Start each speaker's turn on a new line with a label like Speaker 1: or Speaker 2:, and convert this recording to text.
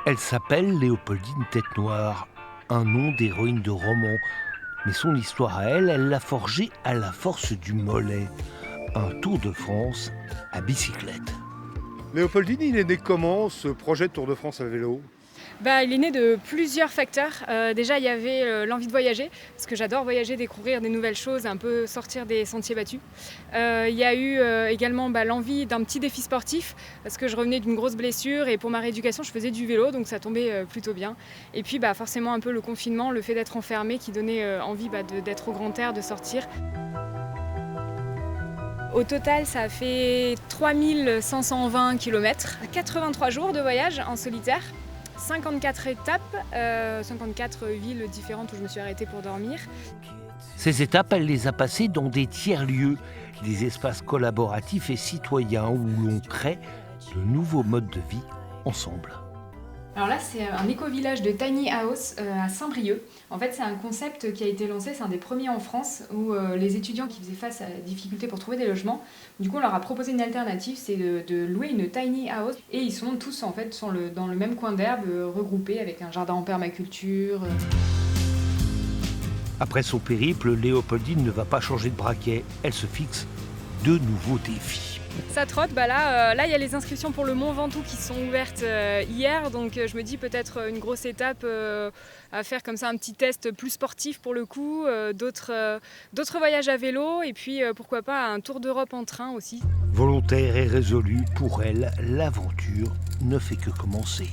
Speaker 1: Elle s'appelle Léopoldine Tête-Noire, un nom d'héroïne de roman. Mais son histoire à elle, elle l'a forgée à la force du mollet. Un Tour de France à bicyclette.
Speaker 2: Léopoldine, il est né comment, ce projet de Tour de France à vélo?
Speaker 3: Il est né de plusieurs facteurs. Déjà, il y avait l'envie de voyager, parce que j'adore voyager, découvrir des nouvelles choses, un peu sortir des sentiers battus. Il y a eu également l'envie d'un petit défi sportif, parce que je revenais d'une grosse blessure et pour ma rééducation, je faisais du vélo, donc ça tombait plutôt bien. Et puis forcément un peu le confinement, le fait d'être enfermé qui donnait envie d'être au grand air, de sortir. Au total, ça a fait 3520 km, 83 jours de voyage en solitaire. 54 étapes, 54 villes différentes où je me suis arrêtée pour dormir.
Speaker 1: Ces étapes, elle les a passées dans des tiers-lieux, des espaces collaboratifs et citoyens où l'on crée de nouveaux modes de vie ensemble.
Speaker 3: Alors là, c'est un éco-village de Tiny House à Saint-Brieuc. En fait, c'est un concept qui a été lancé, c'est un des premiers en France où les étudiants qui faisaient face à la difficulté pour trouver des logements, du coup, on leur a proposé une alternative, c'est de louer une tiny house. Et ils sont tous en fait dans le même coin d'herbe, regroupés avec un jardin en permaculture.
Speaker 1: Après son périple, Léopoldine ne va pas changer de braquet. Elle se fixe de nouveaux défis.
Speaker 3: Ça trotte, là il y a les inscriptions pour le Mont Ventoux qui sont ouvertes hier, donc je me dis peut-être une grosse étape à faire comme ça, un petit test plus sportif pour le coup, d'autres voyages à vélo et puis pourquoi pas un tour d'Europe en train aussi.
Speaker 1: Volontaire et résolue, pour elle, l'aventure ne fait que commencer.